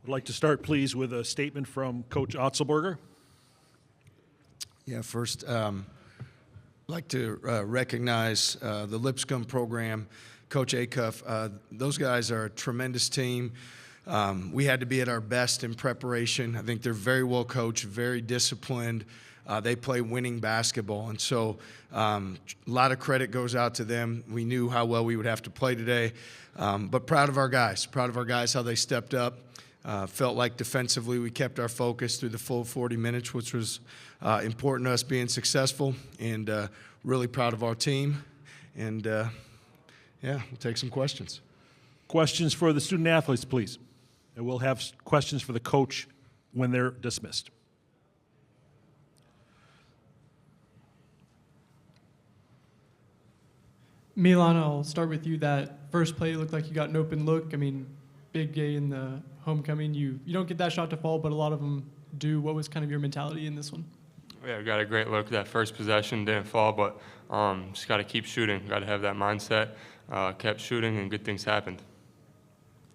I'd like to start, please, with a statement from Coach Otzelberger. Yeah, first, I'd like to recognize the Lipscomb program, Coach Acuff. Those guys are a tremendous team. We had to be at our best in preparation. I think they're very well coached, very disciplined. They play winning basketball, and so a lot of credit goes out to them. We knew how well we would have to play today, but proud of our guys, how they stepped up. Felt like defensively we kept our focus through the full 40 minutes, which was important to us being successful, and really proud of our team. And, yeah, we'll take some questions. Questions for the student athletes, please. And we'll have questions for the coach when they're dismissed. Milan, I'll start with you. That first play looked like you got an open look. I mean, big day in the homecoming. You don't get that shot to fall, but a lot of them do. What was kind of your mentality in this one? Yeah, got a great look. That first possession didn't fall, but just got to keep shooting. Got to have that mindset. Kept shooting, and good things happened.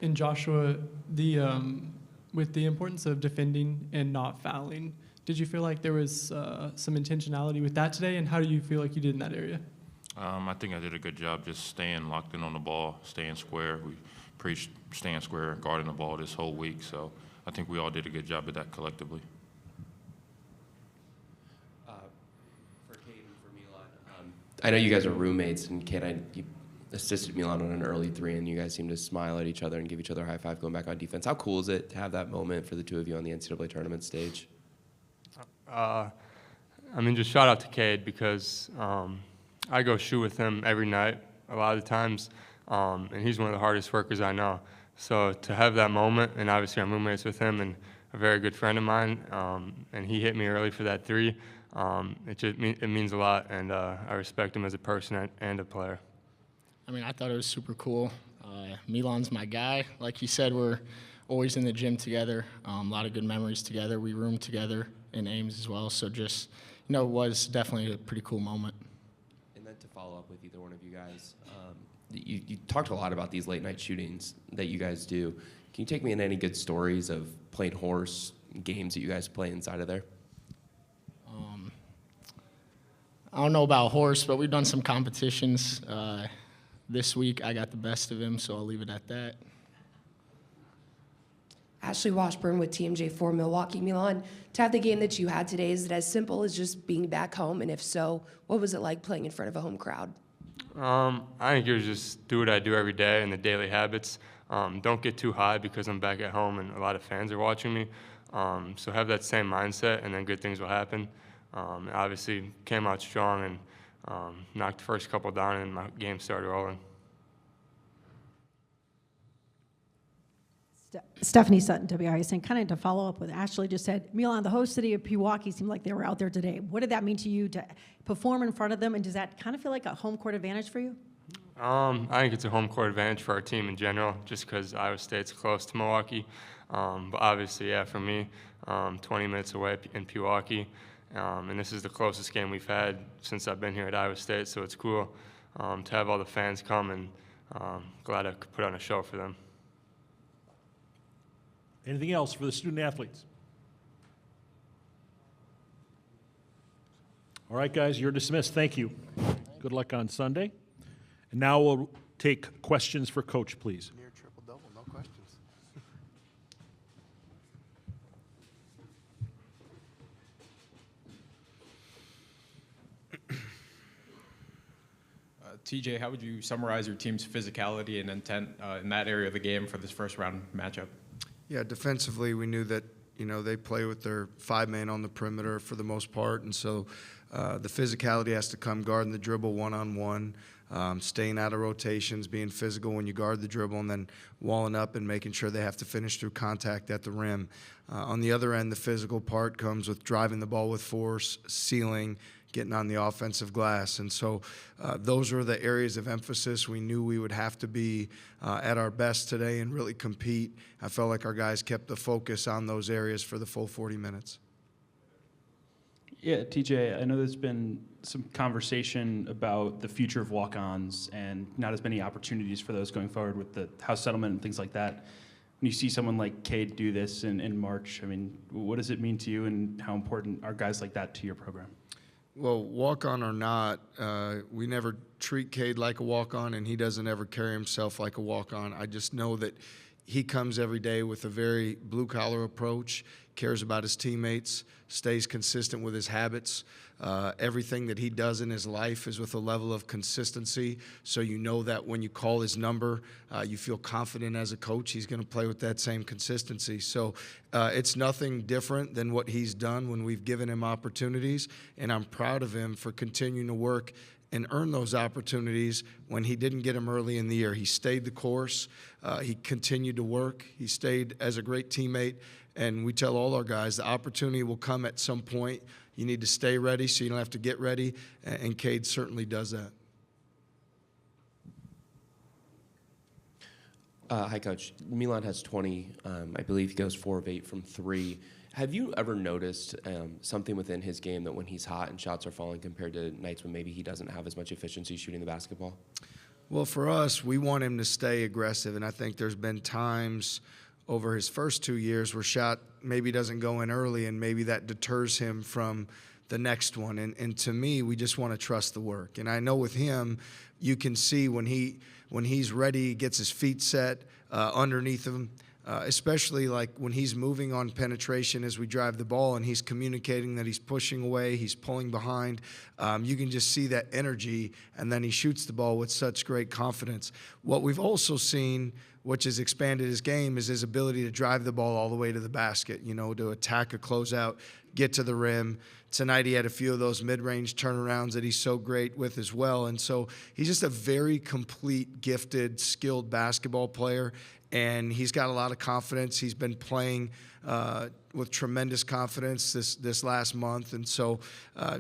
And Joshua, with the importance of defending and not fouling, did you feel like there was some intentionality with that today, and how do you feel like you did in that area? I think I did a good job just staying locked in on the ball, staying square. We preached staying square, guarding the ball this whole week, so I think we all did a good job of that collectively. For Cade and for Milan, I know you guys are roommates, and Cade, you assisted Milan on an early three, and you guys seem to smile at each other and give each other a high five going back on defense. How cool is it to have that moment for the two of you on the NCAA tournament stage? I mean, just shout out to Cade because I go shoot with him every night a lot of the times, and he's one of the hardest workers I know. So to have that moment, and obviously I'm roommates with him and a very good friend of mine, and he hit me early for that three, it means a lot, and I respect him as a person and a player. I mean, I thought it was super cool. Milan's my guy. Like you said, we're always in the gym together. A lot of good memories together. We roomed together in Ames as well. So just, it was definitely a pretty cool moment. And then to follow up with either one of you guys, you talked a lot about these late night shootings that you guys do. Can you take me in any good stories of playing horse, games that you guys play inside of there? I don't know about horse, but we've done some competitions. This week I got the best of him, so I'll leave it at that. Ashley Washburn with TMJ4 Milwaukee. Milan, to have the game that you had today, is it as simple as just being back home? And if so, what was it like playing in front of a home crowd? I think it was just do what I do every day and the daily habits. Don't get too high because I'm back at home and a lot of fans are watching me. So have that same mindset, and then good things will happen. Obviously came out strong and knocked the first couple down, and my game started rolling. Stephanie Sutton, WISN. Kind of to follow up with Ashley just said, Milan, the host city of Pewaukee seemed like they were out there today. What did that mean to you to perform in front of them, and does that kind of feel like a home court advantage for you? I think it's a home court advantage for our team in general, just because Iowa State's close to Milwaukee. But obviously, yeah, for me, 20 minutes away in Pewaukee. And this is the closest game we've had since I've been here at Iowa State, so it's cool to have all the fans come, and glad I could put on a show for them. Anything else for the student athletes? All right, guys, you're dismissed. Thank you. Good luck on Sunday. And now we'll take questions for Coach, please. Near triple-double, no questions. TJ, how would you summarize your team's physicality and intent in that area of the game for this first round matchup? Yeah, defensively, we knew that, they play with their 5-man on the perimeter for the most part, and so the physicality has to come guarding the dribble one-on-one, staying out of rotations, being physical when you guard the dribble, and then walling up and making sure they have to finish through contact at the rim. On the other end, the physical part comes with driving the ball with force, sealing, getting on the offensive glass. And so those are the areas of emphasis we knew we would have to be at our best today and really compete. I felt like our guys kept the focus on those areas for the full 40 minutes. Yeah, TJ, I know there's been some conversation about the future of walk-ons and not as many opportunities for those going forward with the house settlement and things like that. when you see someone like Cade do this in March, I mean, what does it mean to you, and how important are guys like that to your program? Well, walk-on or not, we never treat Cade like a walk-on, and he doesn't ever carry himself like a walk-on. I just know that he comes every day with a very blue-collar approach, cares about his teammates, stays consistent with his habits. Everything that he does in his life is with a level of consistency, so you know that when you call his number, you feel confident as a coach he's going to play with that same consistency. So it's nothing different than what he's done when we've given him opportunities, and I'm proud of him for continuing to work and earn those opportunities when he didn't get them early in the year. He stayed the course. He continued to work. He stayed as a great teammate. And we tell all our guys the opportunity will come at some point. You need to stay ready so you don't have to get ready. And Cade certainly does that. Hi, Coach. Milan has 20. I believe he goes 4 of 8 from 3. Have you ever noticed something within his game that when he's hot and shots are falling compared to nights when maybe he doesn't have as much efficiency shooting the basketball? Well, for us, we want him to stay aggressive, and I think there's been times over his first 2 years where shot maybe doesn't go in early, and maybe that deters him from the next one. And to me, we just want to trust the work. And I know with him, you can see when he's ready, he gets his feet set underneath him. Especially like when he's moving on penetration as we drive the ball and he's communicating that he's pushing away, he's pulling behind. You can just see that energy, and then he shoots the ball with such great confidence. What we've also seen, which has expanded his game, is his ability to drive the ball all the way to the basket, to attack a closeout, get to the rim. Tonight he had a few of those mid-range turnarounds that he's so great with as well. And so he's just a very complete, gifted, skilled basketball player. And he's got a lot of confidence. He's been playing with tremendous confidence this last month. And so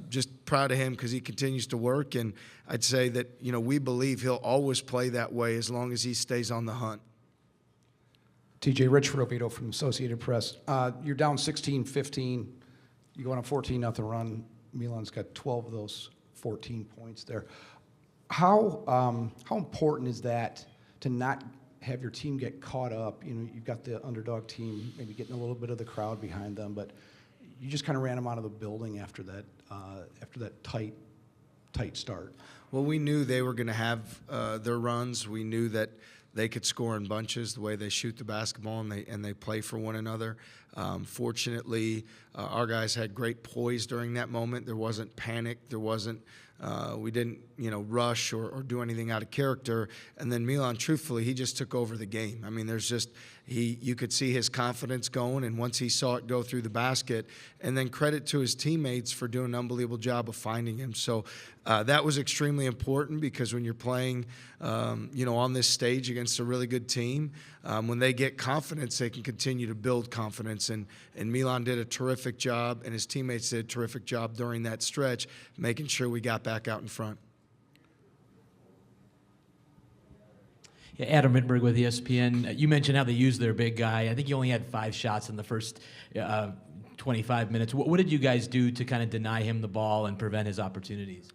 just proud of him because he continues to work. And I'd say that, we believe he'll always play that way as long as he stays on the hunt. TJ, Rich Rovito from Associated Press. You're down 16-15. You go on a 14-0 run. Milan's got 12 of those 14 points there. How important is that to not have your team get caught up? You've got the underdog team maybe getting a little bit of the crowd behind them, but you just kind of ran them out of the building after that tight start. Well, we knew they were going to have their runs. We knew that they could score in bunches the way they shoot the basketball and they play for one another. Fortunately, our guys had great poise during that moment. There wasn't panic. There wasn't we didn't rush or do anything out of character. And then Milan, truthfully, he just took over the game. I mean, you could see his confidence going, and once he saw it go through the basket, and then credit to his teammates for doing an unbelievable job of finding him. So that was extremely important because when you're playing, on this stage against a really good team, when they get confidence, they can continue to build confidence. And Milan did a terrific job, and his teammates did a terrific job during that stretch, making sure we got back out in front. Yeah, Adam Rittenberg with ESPN. You mentioned how they used their big guy. I think you only had 5 shots in the first 25 minutes. What did you guys do to kind of deny him the ball and prevent his opportunities?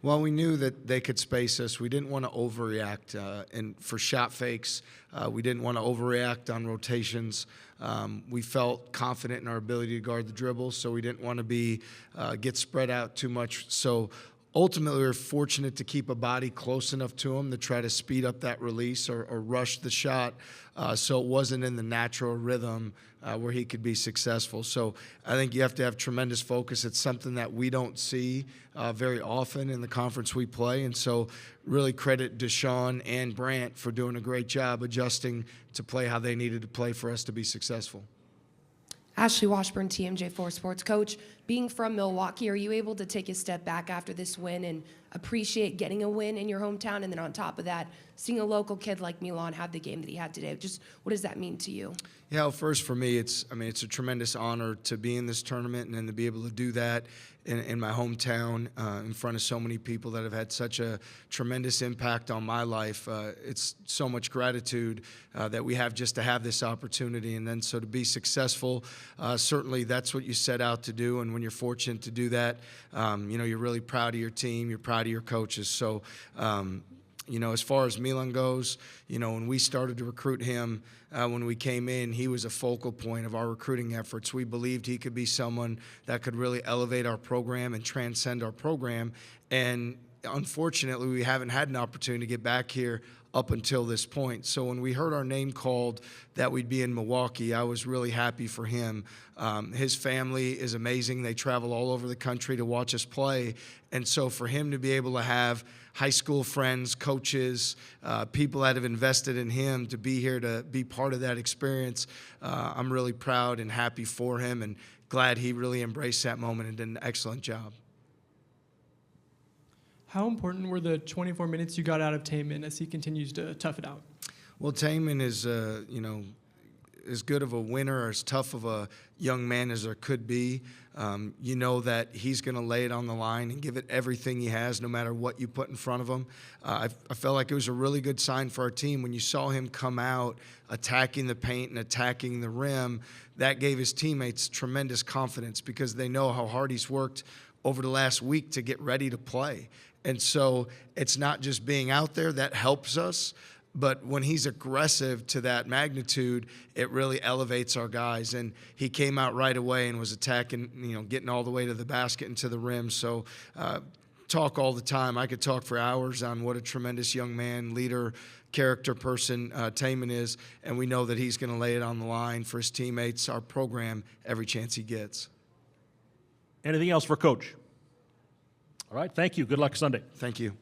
Well, we knew that they could space us. We didn't want to overreact. And for shot fakes, we didn't want to overreact on rotations. We felt confident in our ability to guard the dribble, so we didn't want to get spread out too much. So ultimately, we were fortunate to keep a body close enough to him to try to speed up that release or rush the shot so it wasn't in the natural rhythm where he could be successful. So I think you have to have tremendous focus. It's something that we don't see very often in the conference we play. And so really credit Deshaun and Brant for doing a great job adjusting to play how they needed to play for us to be successful. Ashley Washburn, TMJ4 Sports Coach. Being from Milwaukee, are you able to take a step back after this win and appreciate getting a win in your hometown? And then on top of that, seeing a local kid like Milan have the game that he had today, just what does that mean to you? Yeah, well, first for me, it's a tremendous honor to be in this tournament and then to be able to do that in my hometown in front of so many people that have had such a tremendous impact on my life. It's so much gratitude that we have just to have this opportunity. And then so to be successful, certainly that's what you set out to do. And when you're fortunate to do that, you're really proud of your team. You're proud of your coaches. So As far as Milan goes, when we started to recruit him, when we came in, he was a focal point of our recruiting efforts. We believed he could be someone that could really elevate our program and transcend our program. And unfortunately, we haven't had an opportunity to get back here up until this point. So when we heard our name called that we'd be in Milwaukee, I was really happy for him. His family is amazing. They travel all over the country to watch us play. And so for him to be able to have high school friends, coaches, people that have invested in him to be here to be part of that experience, I'm really proud and happy for him and glad he really embraced that moment and did an excellent job. How important were the 24 minutes you got out of Taman as he continues to tough it out? Well, Taman is, as good of a winner or as tough of a young man as there could be. You know that he's going to lay it on the line and give it everything he has, no matter what you put in front of him. I felt like it was a really good sign for our team when you saw him come out attacking the paint and attacking the rim. That gave his teammates tremendous confidence because they know how hard he's worked over the last week to get ready to play. And so it's not just being out there that helps us, but when he's aggressive to that magnitude, it really elevates our guys. And he came out right away and was attacking, getting all the way to the basket and to the rim. So talk all the time. I could talk for hours on what a tremendous young man, leader, character person Taman is, and we know that he's going to lay it on the line for his teammates, our program, every chance he gets. Anything else for Coach? All right, thank you. Good luck Sunday. Thank you.